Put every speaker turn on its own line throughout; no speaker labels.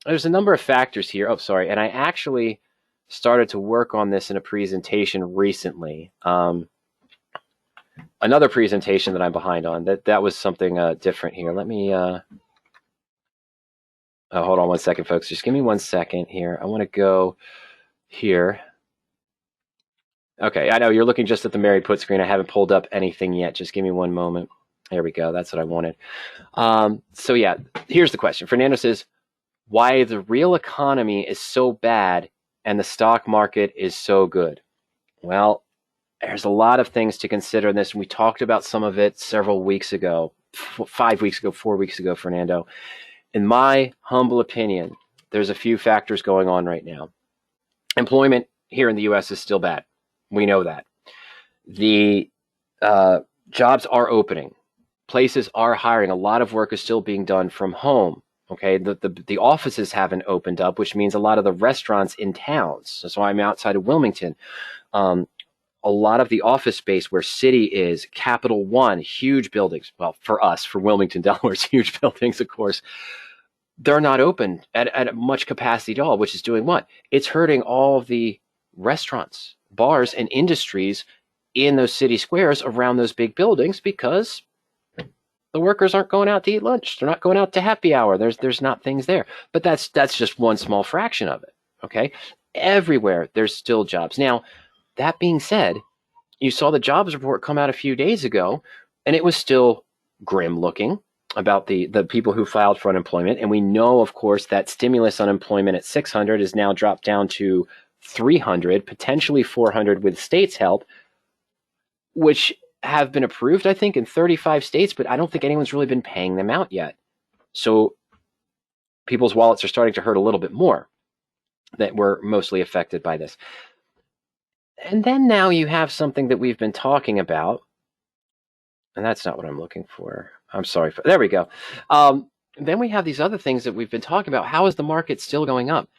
there's a number of factors here. Oh, sorry. And I actually started to work on this in a presentation recently. Another presentation that I'm behind on. That was something different here. Let me hold on one second, folks. Just give me 1 second here. I want to go here. Okay, I know you're looking just at the Married Put screen. I haven't pulled up anything yet. Just give me one moment. There we go. That's what I wanted. So yeah, here's the question. Fernando says, why the real economy is so bad and the stock market is so good? Well, there's a lot of things to consider in this. We talked about some of it several weeks ago, 5 weeks ago, 4 weeks ago, Fernando. In my humble opinion, there's a few factors going on right now. Employment here in the U.S. is still bad. We know that. The jobs are opening. Places are hiring. A lot of work is still being done from home. Okay, the offices haven't opened up, which means a lot of the restaurants in towns. So I'm outside of Wilmington. A lot of the office space where City is, Capital One, huge buildings. Well, for us, for Wilmington, Delaware's huge buildings, of course. They're not open at much capacity at all, which is doing what? It's hurting all of the restaurants, bars, and industries in those city squares around those big buildings because the workers aren't going out to eat lunch. They're not going out to happy hour. There's not things there. But that's just one small fraction of it. Okay? Everywhere there's still jobs. Now, that being said, you saw the jobs report come out a few days ago, and it was still grim looking about the people who filed for unemployment. And we know, of course, that stimulus unemployment at 600 is now dropped down to 300, potentially 400 with states' help, which have been approved, I think, in 35 states, but I don't think anyone's really been paying them out yet. So people's wallets are starting to hurt a little bit more that were mostly affected by this. And then now you have something that we've been talking about, and that's not what I'm looking for. I'm sorry. There we go. Then we have these other things that we've been talking about. How is the market still going up?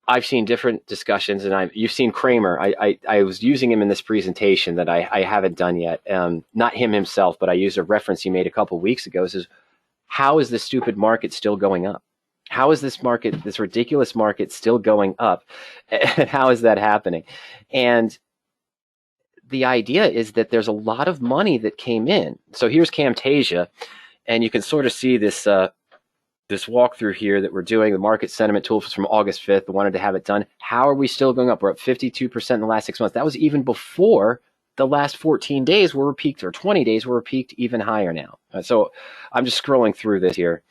I've seen different discussions, and you've seen Kramer. I was using him in this presentation that I haven't done yet. Not him himself, but I used a reference he made a couple weeks ago. It says, how is this stupid market still going up? How is this market, this ridiculous market, still going up? And how is that happening? And the idea is that there's a lot of money that came in. So here's Camtasia, and you can sort of see this this walkthrough here that we're doing, the market sentiment tool from August 5th. I wanted to have it done. How are we still going up? We're up 52% in the last 6 months. That was even before the last 14 days where we're peaked, or 20 days where we're peaked even higher now. So I'm just scrolling through this here.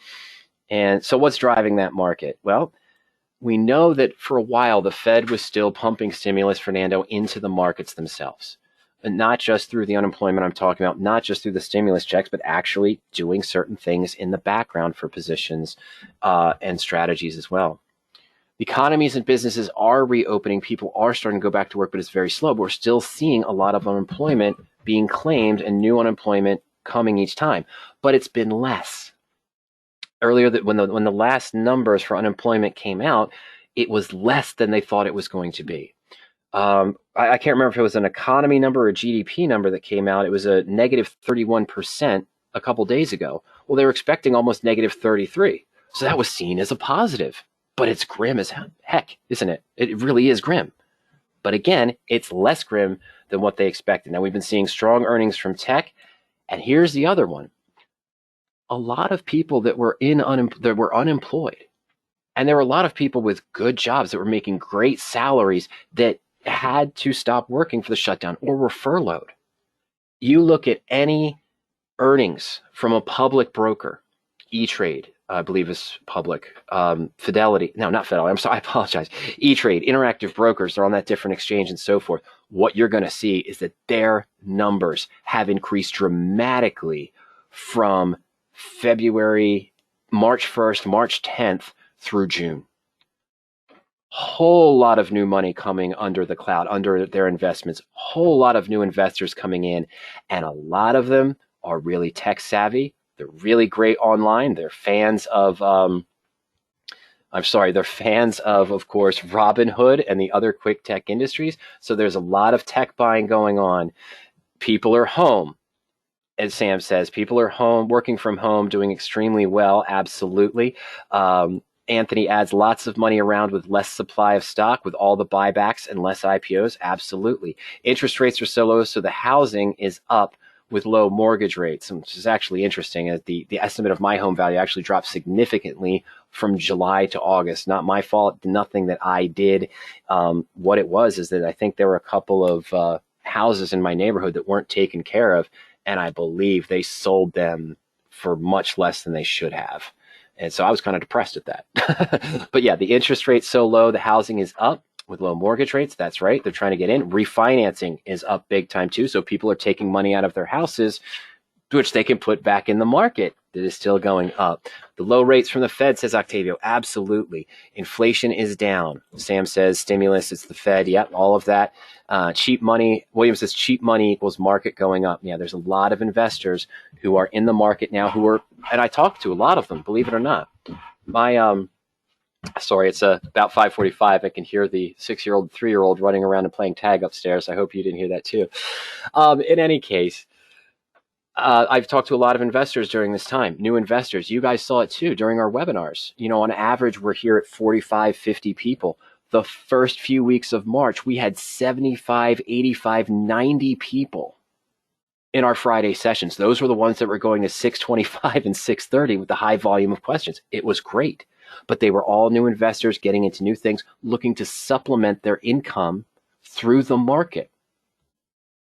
And so what's driving that market? Well, we know that for a while the Fed was still pumping stimulus, Fernando, into the markets themselves. And not just through the unemployment I'm talking about, not just through the stimulus checks, but actually doing certain things in the background for positions and strategies as well. The economies and businesses are reopening. People are starting to go back to work, but it's very slow. But we're still seeing a lot of unemployment being claimed and new unemployment coming each time. But it's been less. Earlier, that when the last numbers for unemployment came out, it was less than they thought it was going to be. I can't remember if it was an economy number or a GDP number that came out. It was a negative 31% a couple days ago. Well, they were expecting almost negative 33. So that was seen as a positive. But it's grim as heck, isn't it? It really is grim. But again, it's less grim than what they expected. Now, we've been seeing strong earnings from tech. And here's the other one. A lot of people that were unemployed. And there were a lot of people with good jobs that were making great salaries that had to stop working for the shutdown or were furloughed. You look at any earnings from a public broker, E-Trade, I believe is public, Fidelity, no, not Fidelity, I'm sorry, I apologize, E-Trade, Interactive Brokers, they're on that different exchange and so forth. What you're going to see is that their numbers have increased dramatically from February, March 1st, March 10th through June. Whole lot of new money coming under the cloud, under their investments, whole lot of new investors coming in, and a lot of them are really tech savvy. They're really great online. They're fans of, they're fans of course, Robinhood and the other quick tech industries. So there's a lot of tech buying going on. People are home. As Sam says, people are home, working from home, doing extremely well. Absolutely. Anthony adds lots of money around with less supply of stock with all the buybacks and less IPOs. Absolutely. Interest rates are so low, so the housing is up with low mortgage rates, which is actually interesting. The estimate of my home value actually dropped significantly from July to August. Not my fault, nothing that I did. What it was is that I think there were a couple of houses in my neighborhood that weren't taken care of, and I believe they sold them for much less than they should have. And so I was kind of depressed at that. But yeah, the interest rate's so low, the housing is up with low mortgage rates. That's right. They're trying to get in. Refinancing is up big time too. So people are taking money out of their houses, which they can put back in the market. That is still going up. The low rates from the Fed, says Octavio. Absolutely. Inflation is down. Sam says stimulus, it's the Fed. Yep, all of that. Cheap money. William says cheap money equals market going up. Yeah, there's a lot of investors who are in the market now who are, and I talk to a lot of them, believe it or not. Sorry, it's about 5:45. I can hear the 6-year-old, 3-year-old running around and playing tag upstairs. I hope you didn't hear that too. In any case, I've talked to a lot of investors during this time, new investors. You guys saw it too during our webinars. On average, we're here at 45, 50 people. The first few weeks of March, we had 75, 85, 90 people in our Friday sessions. Those were the ones that were going to 6:25 and 6:30 with the high volume of questions. It was great, but they were all new investors getting into new things, looking to supplement their income through the market.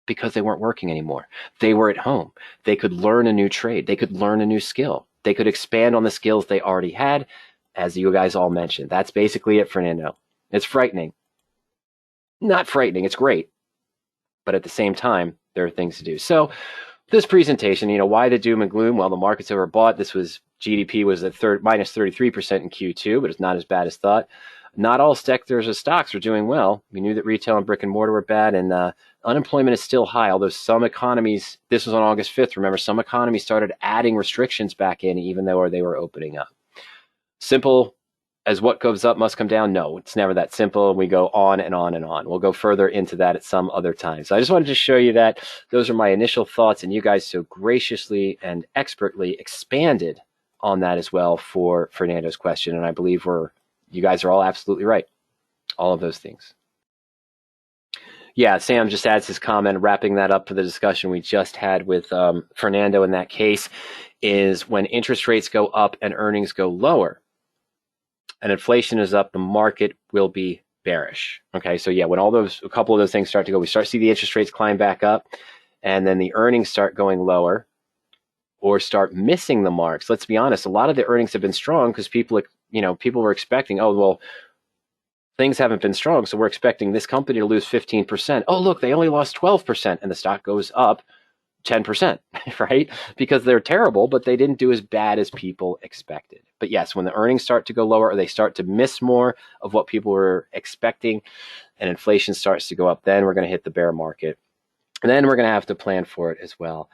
Because they weren't working anymore. They were at home. They could learn a new trade. They could learn a new skill. They could expand on the skills they already had, as you guys all mentioned. That's basically it, Fernando. It's frightening. Not frightening, it's great. But at the same time, there are things to do. So this presentation, why the doom and gloom? Well, the market's overbought. GDP was at minus 33% in Q2, but it's not as bad as thought. Not all sectors of stocks are doing well. We knew that retail and brick and mortar were bad, and unemployment is still high, although some economies, this was on August 5th, remember, some economies started adding restrictions back in, even though they were opening up. Simple as what goes up must come down? No, it's never that simple. We go on and on and on. We'll go further into that at some other time. So I just wanted to show you that. Those are my initial thoughts, and you guys so graciously and expertly expanded on that as well for Fernando's question, and I believe you guys are all absolutely right. All of those things. Yeah, Sam just adds his comment, wrapping that up for the discussion we just had with Fernando in that case, is when interest rates go up and earnings go lower and inflation is up, the market will be bearish. Okay, so yeah, when a couple of those things start to go, we start to see the interest rates climb back up, and then the earnings start going lower or start missing the marks. Let's be honest, a lot of the earnings have been strong because people were expecting, oh, well, things haven't been strong, so we're expecting this company to lose 15%. Oh, look, they only lost 12%, and the stock goes up 10%, right? Because they're terrible, but they didn't do as bad as people expected. But yes, when the earnings start to go lower, or they start to miss more of what people were expecting, and inflation starts to go up, then we're going to hit the bear market. And then we're going to have to plan for it as well.